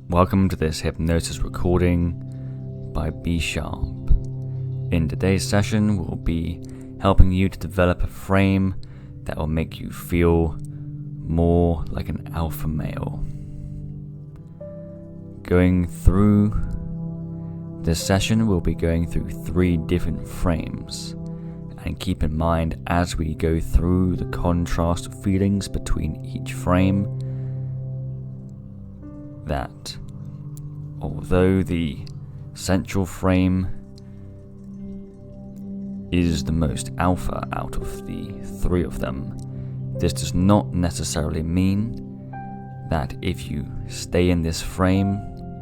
Welcome to this hypnosis recording by B Sharp. In today's session, we'll be helping you to develop a frame that will make you feel more like an alpha male. Going through this session, we'll be going through 3 different frames. And keep in mind, as we go through the contrast of feelings between each frame, that although the central frame is the most alpha out of the 3 of them, this does not necessarily mean that if you stay in this frame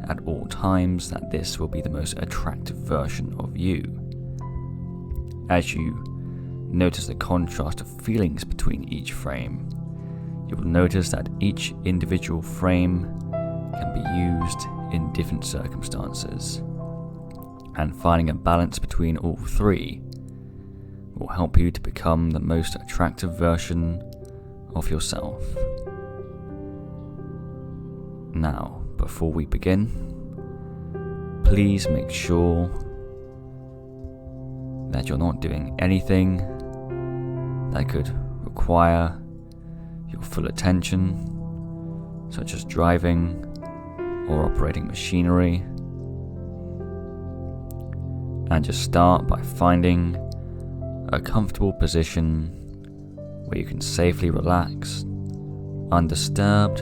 at all times that this will be the most attractive version of you. As you notice the contrast of feelings between each frame, you will notice that each individual frame can be used in different circumstances, and finding a balance between all 3 will help you to become the most attractive version of yourself. Now, before we begin, please make sure that you're not doing anything that could require your full attention, such as driving or operating machinery, and just start by finding a comfortable position where you can safely relax, undisturbed,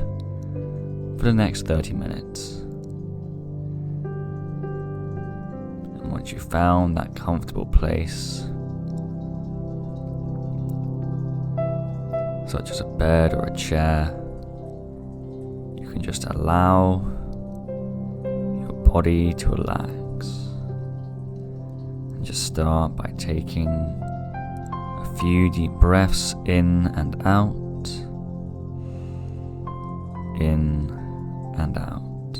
for the next 30 minutes. And once you've found that comfortable place, such as a bed or a chair, you can just allow your body to relax. And just start by taking a few deep breaths in and out, in and out.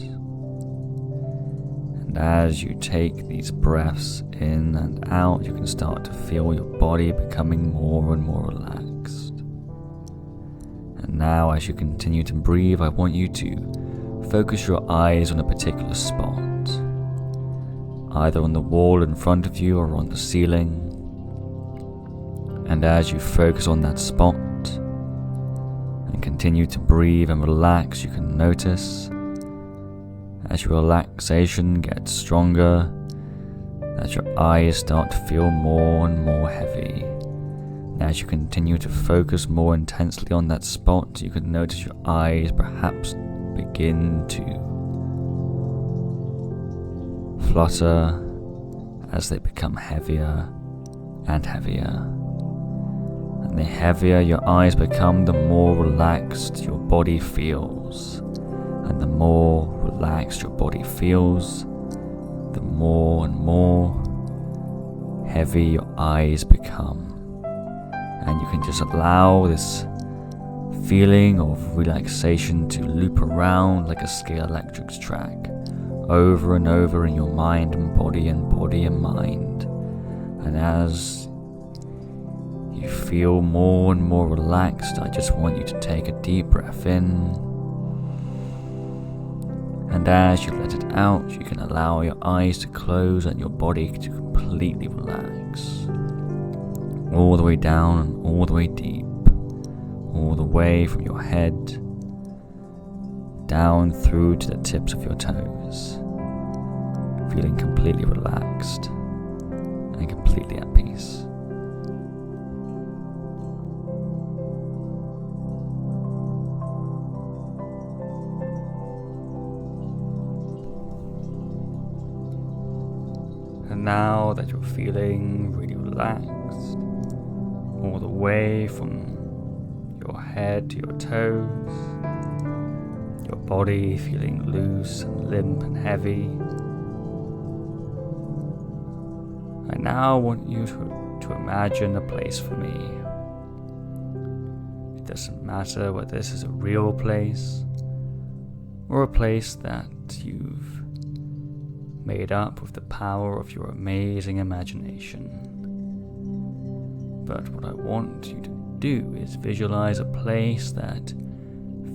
And as you take these breaths in and out, you can start to feel your body becoming more and more relaxed. And now, as you continue to breathe, I want you to focus your eyes on a particular spot, either on the wall in front of you or on the ceiling. And as you focus on that spot and continue to breathe and relax, you can notice as your relaxation gets stronger that your eyes start to feel more and more heavy. And as you continue to focus more intensely on that spot, you can notice your eyes perhaps begin to flutter as they become heavier and heavier. And the heavier your eyes become, the more relaxed your body feels. And the more relaxed your body feels, the more and more heavy your eyes become. And you can just allow this feeling of relaxation to loop around like a scale electric track, over and over in your mind and body and mind. And as you feel more and more relaxed, I just want you to take a deep breath in. And as you let it out, you can allow your eyes to close and your body to completely relax. All the way down and all the way deep. All the way from your head down through to the tips of your toes. Feeling completely relaxed and completely at peace. And now that you're feeling really relaxed, all the way from your head to your toes, your body feeling loose and limp and heavy, I now want you to imagine a place for me. It doesn't matter whether this is a real place or a place that you've made up with the power of your amazing imagination. But what I want you to do is visualize a place that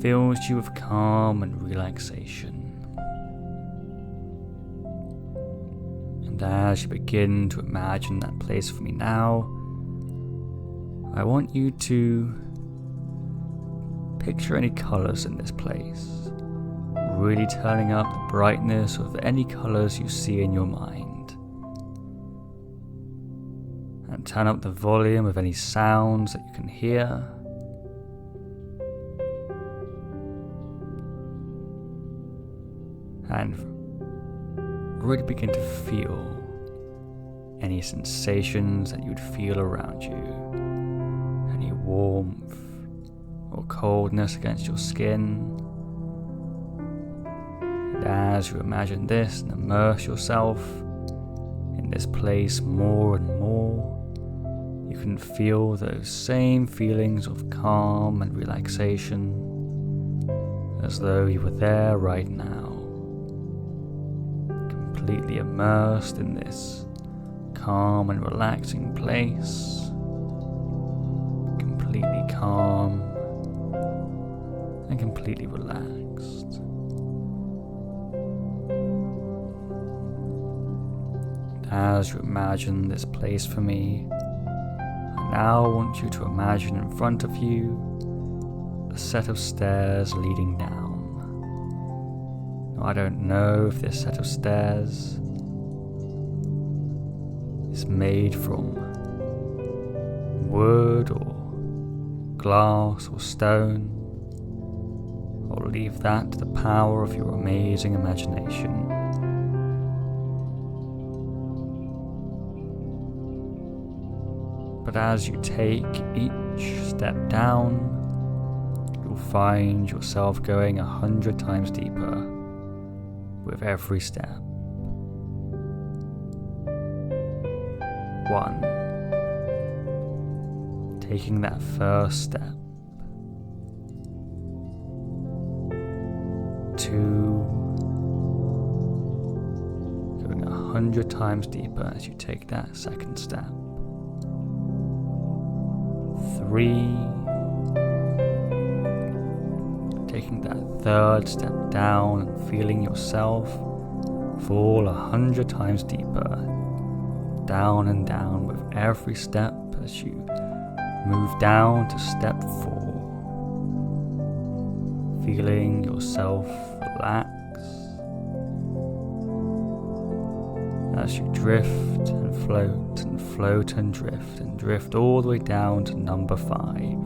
fills you with calm and relaxation. And as you begin to imagine that place for me now, I want you to picture any colours in this place, really turning up the brightness of any colours you see in your mind. And turn up the volume of any sounds that you can hear. And really begin to feel any sensations that you'd feel around you. Any warmth or coldness against your skin. And as you imagine this and immerse yourself in this place more and more, you can feel those same feelings of calm and relaxation as though you were there right now. Completely immersed in this calm and relaxing place. Completely calm and completely relaxed. As you imagine this place for me, I now want you to imagine in front of you a set of stairs leading down. Now, I don't know if this set of stairs is made from wood or glass or stone. I'll leave that to the power of your amazing imagination. But as you take each step down, you'll find yourself going 100 times deeper with every step. 1. Taking that first step. 2. Going 100 times deeper as you take that second step. 3. Taking that third step down and feeling yourself fall 100 times deeper, down and down with every step as you move down to step 4. Feeling yourself relax as you drift and float and float and drift all the way down to number 5.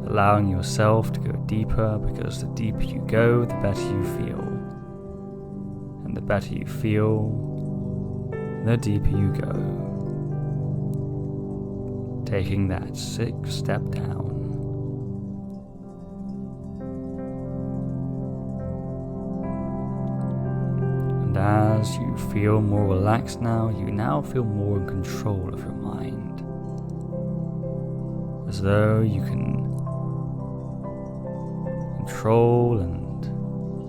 Allowing yourself to go deeper, because the deeper you go, the better you feel. And the better you feel, the deeper you go. Taking that 6th step down. And as you feel more relaxed now, you now feel more in control of your mind. As though you can control and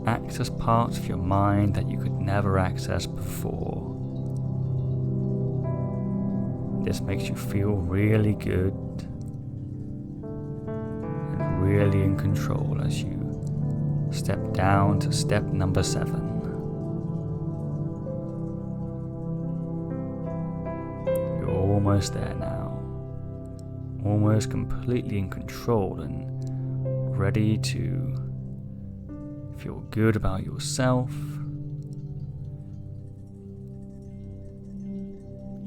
access parts of your mind that you could never access before. This makes you feel really good and really in control as you step down to step number 7. You're almost there now, almost completely in control and ready to feel good about yourself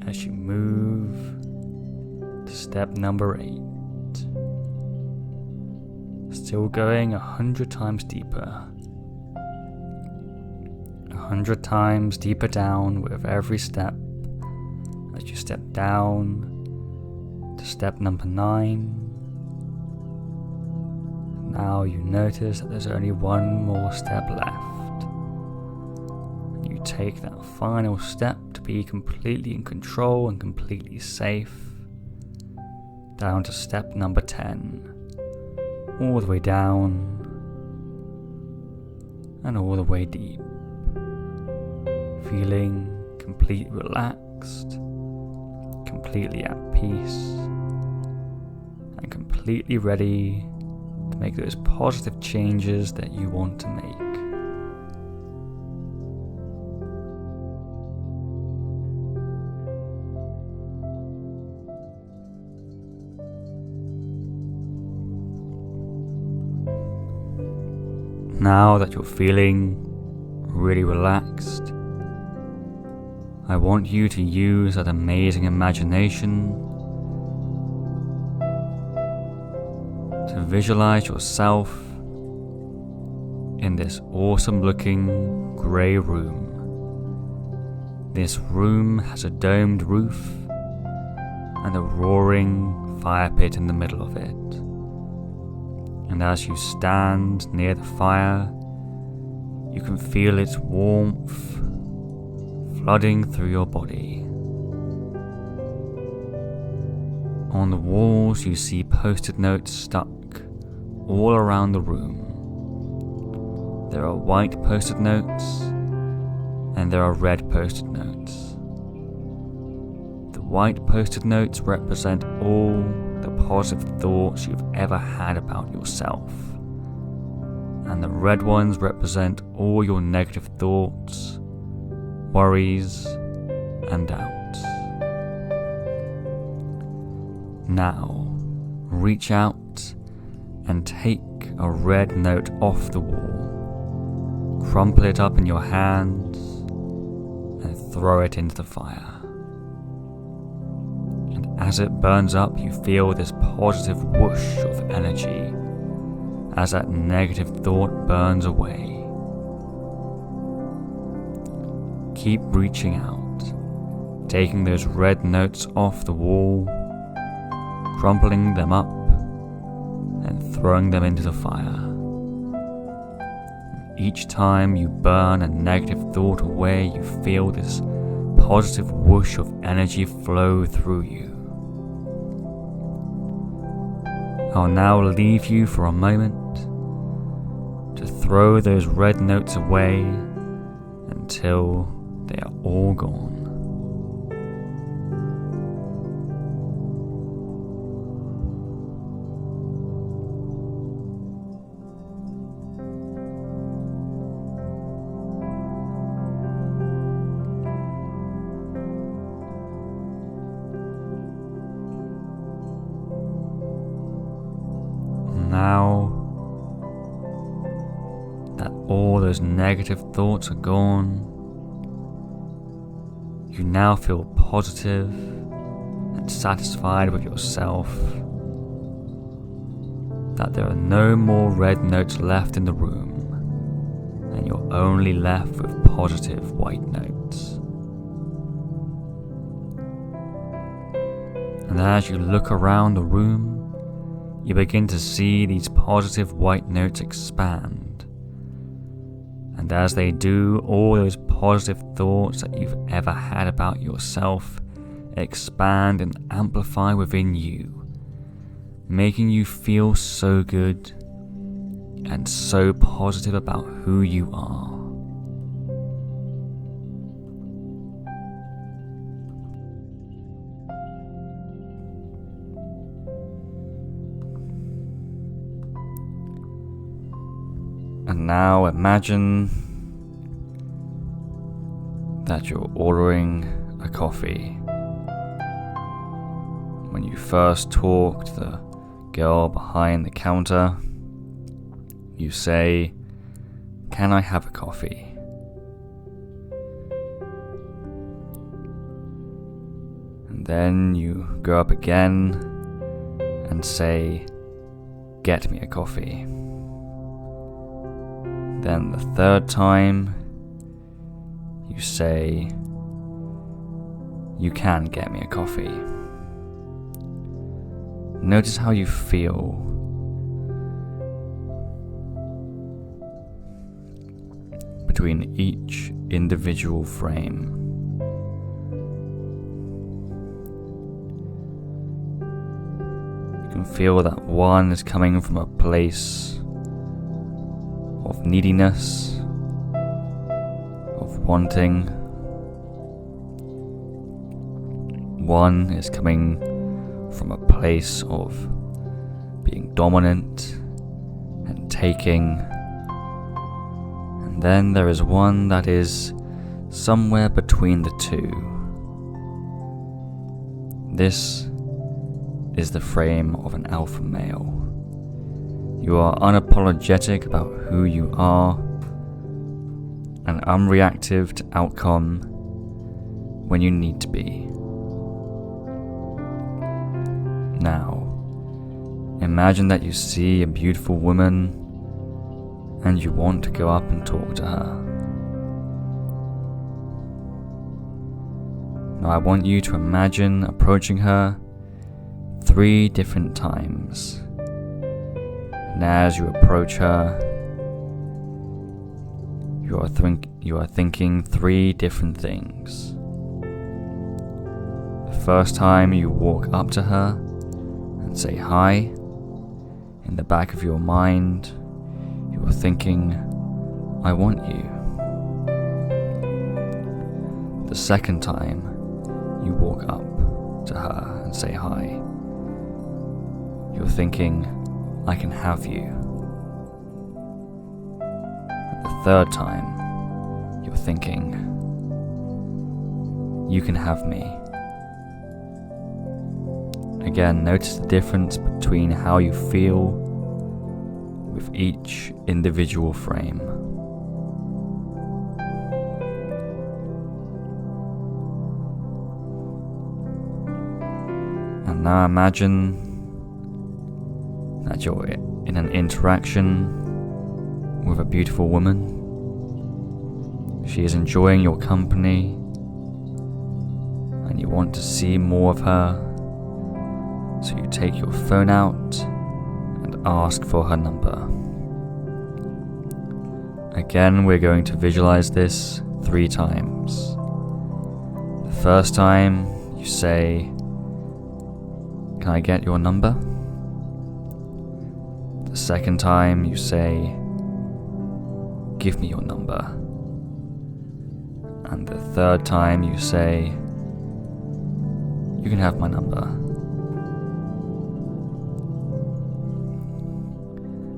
as you move to step number 8. Still going 100 times deeper. 100 times deeper down with every step as you step down to step number 9. Now you notice that there's only one more step left. You take that final step to be completely in control and completely safe, down to step number 10, all the way down and all the way deep, feeling completely relaxed, completely at peace, and completely ready to make those positive changes that you want to make. Now that you're feeling really relaxed, I want you to use that amazing imagination to visualize yourself in this awesome looking grey room. This room has a domed roof and a roaring fire pit in the middle of it. And as you stand near the fire, you can feel its warmth flooding through your body. On the walls you see post-it notes stuck all around the room. There are white post-it notes and there are red post-it notes. The white post-it notes represent all the positive thoughts you've ever had about yourself, and the red ones represent all your negative thoughts, worries, and doubts. Now, reach out and take a red note off the wall, crumple it up in your hands, and throw it into the fire. And as it burns up, you feel this positive whoosh of energy as that negative thought burns away. Keep reaching out, taking those red notes off the wall, crumpling them up, and throwing them into the fire. Each time you burn a negative thought away, you feel this positive whoosh of energy flow through you. I'll now leave you for a moment to throw those red notes away until they are all gone. Now that all those negative thoughts are gone, you now feel positive and satisfied with yourself, that there are no more red notes left in the room, and you're only left with positive white notes. And as you look around the room, you begin to see these positive white notes expand. And as they do, all those positive thoughts that you've ever had about yourself expand and amplify within you, making you feel so good and so positive about who you are. And now imagine that you're ordering a coffee. When you first talk to the girl behind the counter, you say, "Can I have a coffee?" And then you go up again and say, "Get me a coffee." Then the third time, you say, "You can get me a coffee." Notice how you feel. Between each individual frame. You can feel that one is coming from a place of neediness, of wanting. One is coming from a place of being dominant and taking. And then there is one that is somewhere between the two. This is the frame of an alpha male. You are unapologetic about who you are and unreactive to outcome when you need to be. Now, imagine that you see a beautiful woman and you want to go up and talk to her. Now I want you to imagine approaching her 3 different times. And as you approach her, you are thinking 3 different things. The first time you walk up to her and say hi, in the back of your mind, you are thinking, I want you. The second time you walk up to her and say hi, you're thinking, I can have you. And the third time, you're thinking, you can have me. Again, notice the difference between how you feel with each individual frame. And now imagine that you're in an interaction with a beautiful woman. She is enjoying your company and you want to see more of her, so you take your phone out and ask for her number. Again, we're going to visualize this 3 times. The first time you say, can I get your number? The second time you say, give me your number. And the third time you say, you can have my number.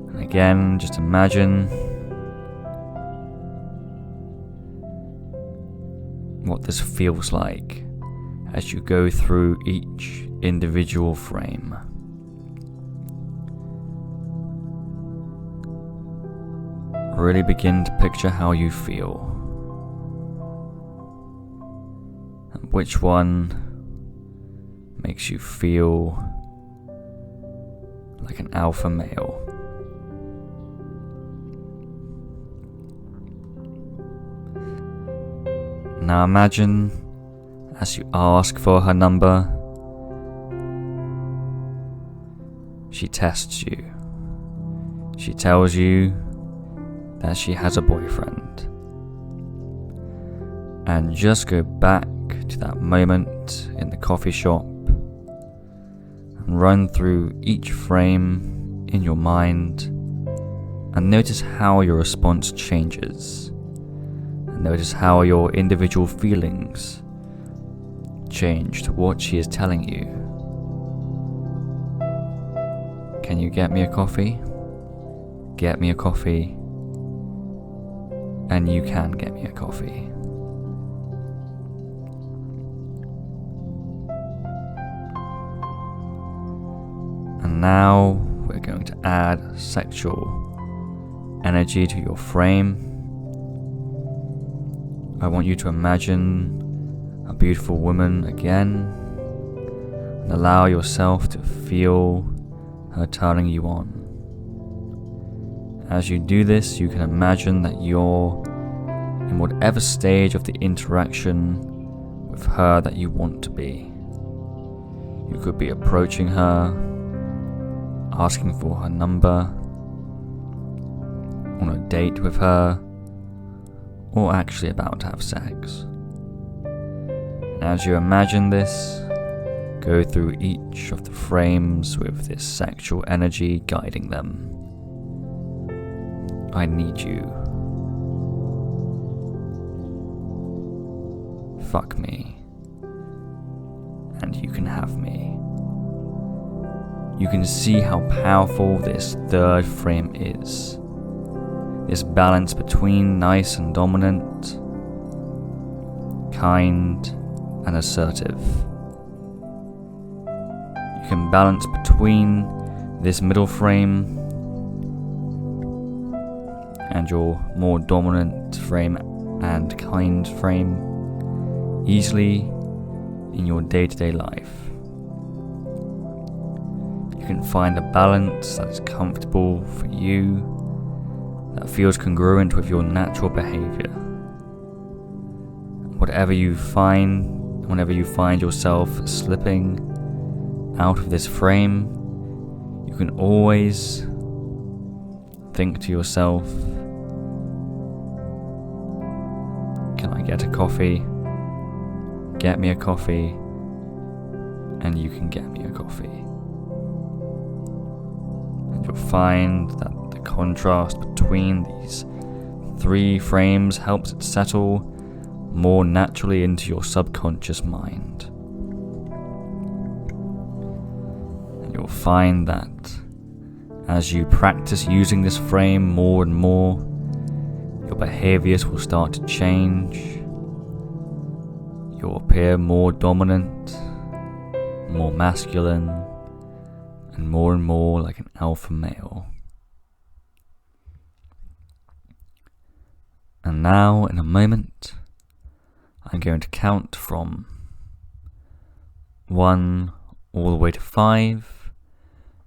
And again, just imagine what this feels like as you go through each individual frame. Really begin to picture how you feel and which one makes you feel like an alpha male. Now imagine as you ask for her number, she tests you. She tells you that she has a boyfriend. And just go back to that moment in the coffee shop and run through each frame in your mind and notice how your response changes. And notice how your individual feelings change to what she is telling you. Can you get me a coffee? Get me a coffee. And you can get me a coffee. And now we're going to add sexual energy to your frame. I want you to imagine a beautiful woman again and allow yourself to feel her turning you on. As you do this, you can imagine that you're in whatever stage of the interaction with her that you want to be. You could be approaching her, asking for her number, on a date with her, or actually about to have sex. And as you imagine this, go through each of the frames with this sexual energy guiding them. I need you. Fuck me. And you can have me. You can see how powerful this third frame is. This balance between nice and dominant, kind and assertive. You can balance between this middle frame and your more dominant frame and kind frame easily in your day-to-day life. You can find a balance that is comfortable for you, that feels congruent with your natural behavior. Whenever you find yourself slipping out of this frame, you can always think to yourself, can I get a coffee? Get me a coffee, and you can get me a coffee. And you'll find that the contrast between these three frames helps it settle more naturally into your subconscious mind. And you'll find that as you practice using this frame more and more, your behaviors will start to change. You'll appear more dominant, more masculine, and more like an alpha male. And now, in a moment, I'm going to count from 1 all the way to 5,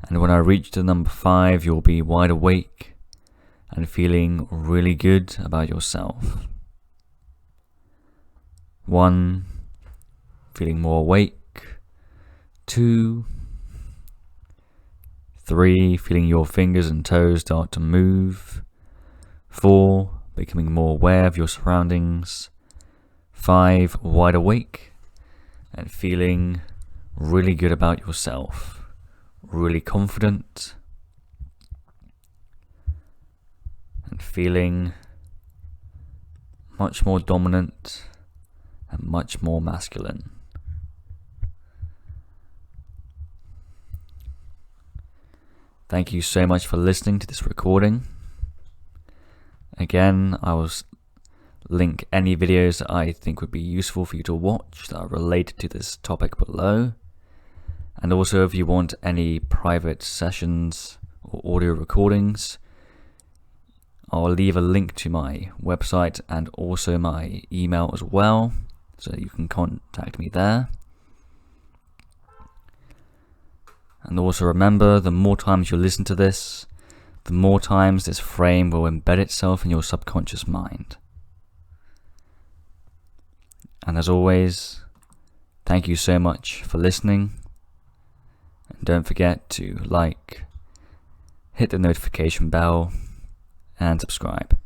and when I reach the number 5, you'll be wide awake and feeling really good about yourself. 1, feeling more awake. 2, 3, feeling your fingers and toes start to move. 4, becoming more aware of your surroundings. 5, wide awake and feeling really good about yourself, really confident, and feeling much more dominant and much more masculine. Thank you so much for listening to this recording. Again, I will link any videos that I think would be useful for you to watch that are related to this topic below. And also, if you want any private sessions or audio recordings, I'll leave a link to my website and also my email as well, so you can contact me there. And also remember, the more times you listen to this, the more times this frame will embed itself in your subconscious mind. And as always, thank you so much for listening. And don't forget to like, hit the notification bell, and subscribe.